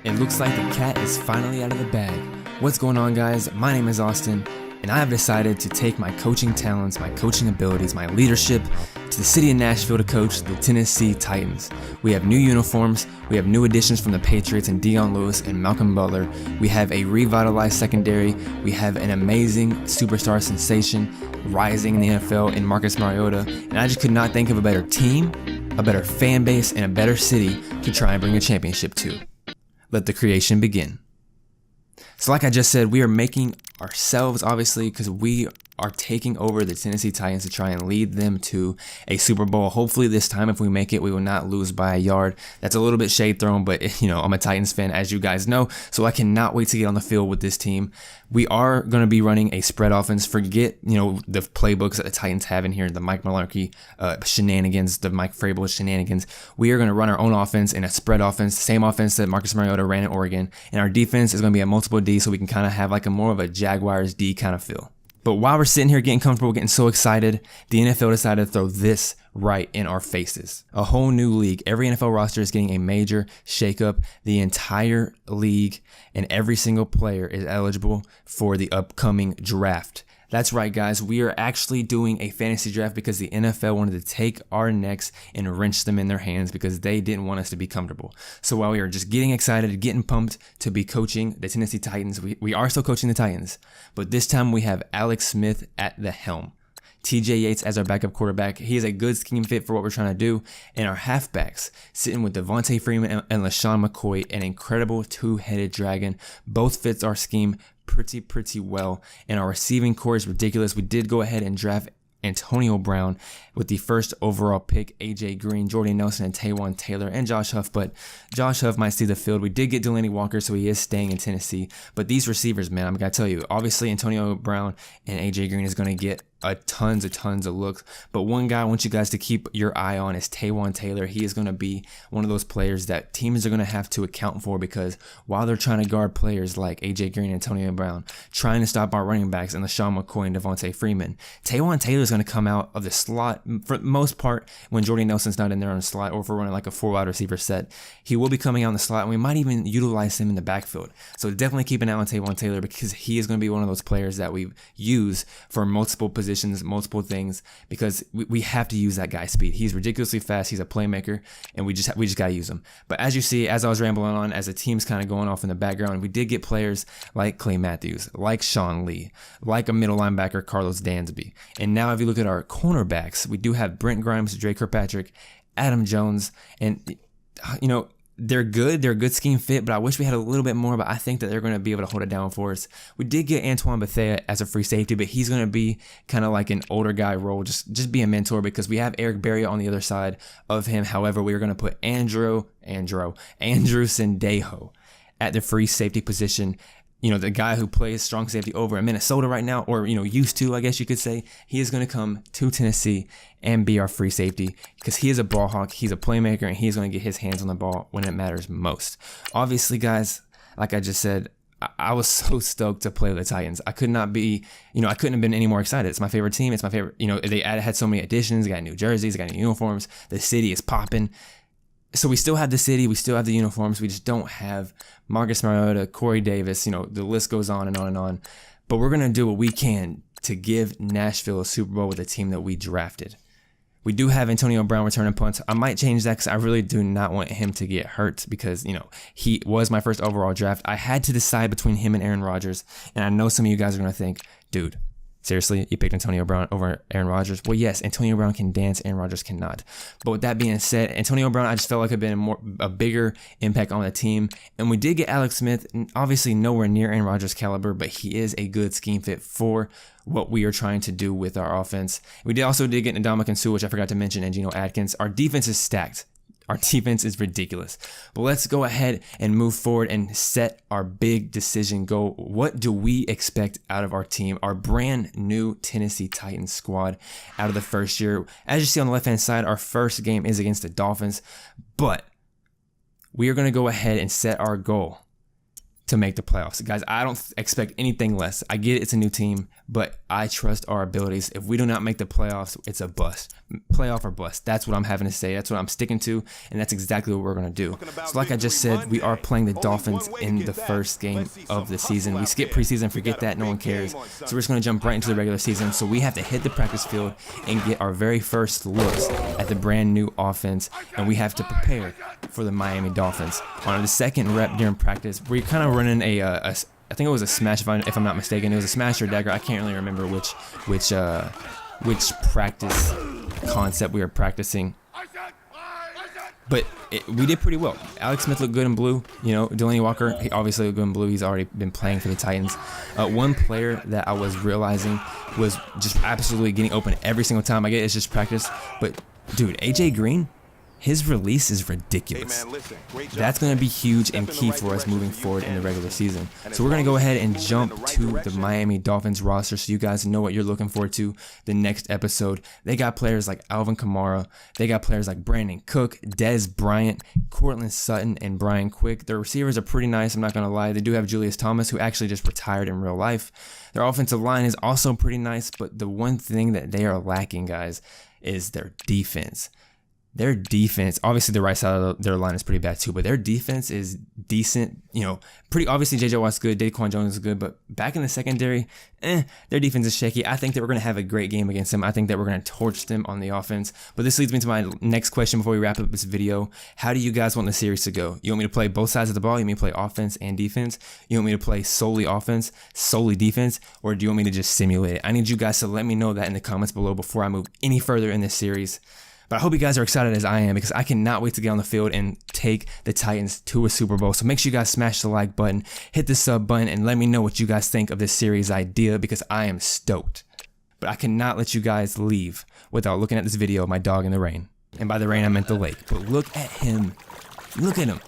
It looks like the cat is finally out of the bag. What's going on, guys? My name is Austin, and I have decided to take my coaching talents, my coaching abilities, my leadership to the city of Nashville to coach the Tennessee Titans. We have new uniforms, we have new additions from the Patriots and Dion Lewis and Malcolm Butler. We have a revitalized secondary. We have an amazing superstar sensation rising in the NFL in Marcus Mariota, and I just could not think of a better team, a better fan base, and a better city to try and bring a championship to. Let the creation begin. So like I just said, we are making ourselves, obviously, because we are taking over the Tennessee Titans to try and lead them to a Super Bowl. Hopefully this time, if we make it, we will not lose by a yard. That's a little bit shade thrown, but I'm a Titans fan, as you guys know, so I cannot wait to get on the field with this team. We are going to be running a spread offense. Forget, the playbooks that the Titans have in here, the Mike Mularkey shenanigans, the Mike Vrabel shenanigans. We are going to run our own offense in a spread offense, the same offense that Marcus Mariota ran in Oregon, and our defense is going to be a multiple D, so we can kind of have like a more of a Jaguars D kind of feel. But while we're sitting here getting comfortable, getting so excited, the NFL decided to throw this right in our faces. A whole new league. Every NFL roster is getting a major shakeup. The entire league and every single player is eligible for the upcoming draft. That's right, guys. We are actually doing a fantasy draft because the NFL wanted to take our necks and wrench them in their hands because they didn't want us to be comfortable. So while we are just getting excited, getting pumped to be coaching the Tennessee Titans, we are still coaching the Titans, but this time we have Alex Smith at the helm. TJ Yates as our backup quarterback. He is a good scheme fit for what we're trying to do. And our halfbacks, sitting with Devontae Freeman and LaShawn McCoy, an incredible two-headed dragon. Both fits our scheme pretty well. And our receiving core is ridiculous. We did go ahead and draft Antonio Brown with the first overall pick, AJ Green, Jordy Nelson, and Taywan Taylor, and Josh Huff, but Josh Huff might see the field. We did get Delaney Walker, so he is staying in Tennessee. But these receivers, man, I'm going to tell you, obviously Antonio Brown and AJ Green is going to get tons of looks, but one guy I want you guys to keep your eye on is Taywan Taylor. He is going to be one of those players that teams are going to have to account for because while they're trying to guard players like AJ Green and Antonio Brown, trying to stop our running backs and LaShawn McCoy and Devontae Freeman, Taywan Taylor is going to come out of the slot for the most part when Jordy Nelson's not in there on the slot, or if we're running like a 4-wide receiver set. He will be coming out in the slot, and we might even utilize him in the backfield. So definitely keep an eye on Taywan Taylor because he is going to be one of those players that we use for multiple positions, multiple things, because we have to use that guy's speed. He's ridiculously fast. He's a playmaker, and we just got to use him. But as you see, as I was rambling on, as the team's kind of going off in the background, we did get players like Clay Matthews, like Sean Lee, like a middle linebacker, Carlos Dansby. And now if you look at our cornerbacks, we do have Brent Grimes, Dre Kirkpatrick, Adam Jones, and they're good. They're a good scheme fit, but I wish we had a little bit more, but I think that they're going to be able to hold it down for us. We did get Antoine Bethea as a free safety, but he's going to be kind of like an older guy role, just be a mentor because we have Eric Berry on the other side of him. However, we are going to put Andrew Sendejo at the free safety position. The guy who plays strong safety over in Minnesota right now, or, used to, I guess you could say, he is going to come to Tennessee and be our free safety because he is a ball hawk, he's a playmaker, and he's going to get his hands on the ball when it matters most. Obviously, guys, like I just said, I was so stoked to play with the Titans. I couldn't have been any more excited. It's my favorite team. It's my favorite, they had so many additions. They got new jerseys, they got new uniforms. The city is popping. So we still have the city, we still have the uniforms, we just don't have Marcus Mariota, Corey Davis, the list goes on and on and on. But we're going to do what we can to give Nashville a Super Bowl with the team that we drafted. We do have Antonio Brown returning punts. I might change that because I really do not want him to get hurt because, he was my first overall draft. I had to decide between him and Aaron Rodgers, and I know some of you guys are going to think, dude, seriously, you picked Antonio Brown over Aaron Rodgers? Well, yes, Antonio Brown can dance, Aaron Rodgers cannot. But with that being said, Antonio Brown, I just felt like had been a bigger impact on the team. And we did get Alex Smith, obviously nowhere near Aaron Rodgers' caliber, but he is a good scheme fit for what we are trying to do with our offense. We also did get Ndamukong Suh, which I forgot to mention, and Geno Atkins. Our defense is stacked. Our defense is ridiculous. But let's go ahead and move forward and set our big decision goal. What do we expect out of our team, our brand new Tennessee Titans squad out of the first year? As you see on the left-hand side, our first game is against the Dolphins, but we are going to go ahead and set our goal to make the playoffs. Guys, I don't expect anything less. I get it's a new team, but I trust our abilities. If we do not make the playoffs, it's a bust. Playoff or bust. That's what I'm having to say. That's what I'm sticking to, and that's exactly what we're going to do. So like I just said, we are playing the Dolphins in the first game of the season. We skip preseason, forget that, no one cares. So we're just going to jump right into the regular season. So we have to hit the practice field and get our very first looks at the brand new offense, and we have to prepare for the Miami Dolphins. On the second rep during practice, we're kind of running I think it was a smash, if I'm not mistaken. It was a smash or dagger. I can't really remember which practice concept we were practicing. But we did pretty well. Alex Smith looked good in blue. You know, Delaney Walker, he obviously looked good in blue. He's already been playing for the Titans. One player that I was realizing was just absolutely getting open every single time. I get it's just practice. But, dude, AJ Green, his release is ridiculous. Hey man, listen, that's going to be huge and key for us moving forward in the regular season. So we're going to go ahead and jump to the Miami Dolphins roster so you guys know what you're looking forward to the next episode. They got players like Alvin Kamara. They got players like Brandon Cook, Dez Bryant, Cortland Sutton, and Brian Quick. Their receivers are pretty nice, I'm not going to lie. They do have Julius Thomas, who actually just retired in real life. Their offensive line is also pretty nice, but the one thing that they are lacking, guys, is their defense. Their defense, obviously the right side of their line is pretty bad too, but their defense is decent. You know, pretty obviously JJ Watt's good, Daquan Jones is good, but back in the secondary, their defense is shaky. I think that we're going to have a great game against them. I think that we're going to torch them on the offense. But this leads me to my next question before we wrap up this video. How do you guys want the series to go? You want me to play both sides of the ball? You want me to play offense and defense? You want me to play solely offense, solely defense? Or do you want me to just simulate it? I need you guys to let me know that in the comments below before I move any further in this series. But I hope you guys are excited as I am, because I cannot wait to get on the field and take the Titans to a Super Bowl. So make sure you guys smash the like button, hit the sub button, and let me know what you guys think of this series idea, because I am stoked. But I cannot let you guys leave without looking at this video of my dog in the rain. And by the rain, I meant the lake. But look at him. Look at him.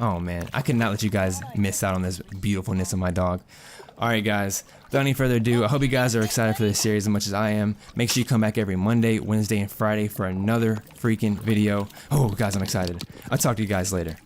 Oh, man. I could not let you guys miss out on this beautifulness of my dog. Alright guys, without any further ado, I hope you guys are excited for this series as much as I am. Make sure you come back every Monday, Wednesday, and Friday for another freaking video. Oh guys, I'm excited. I'll talk to you guys later.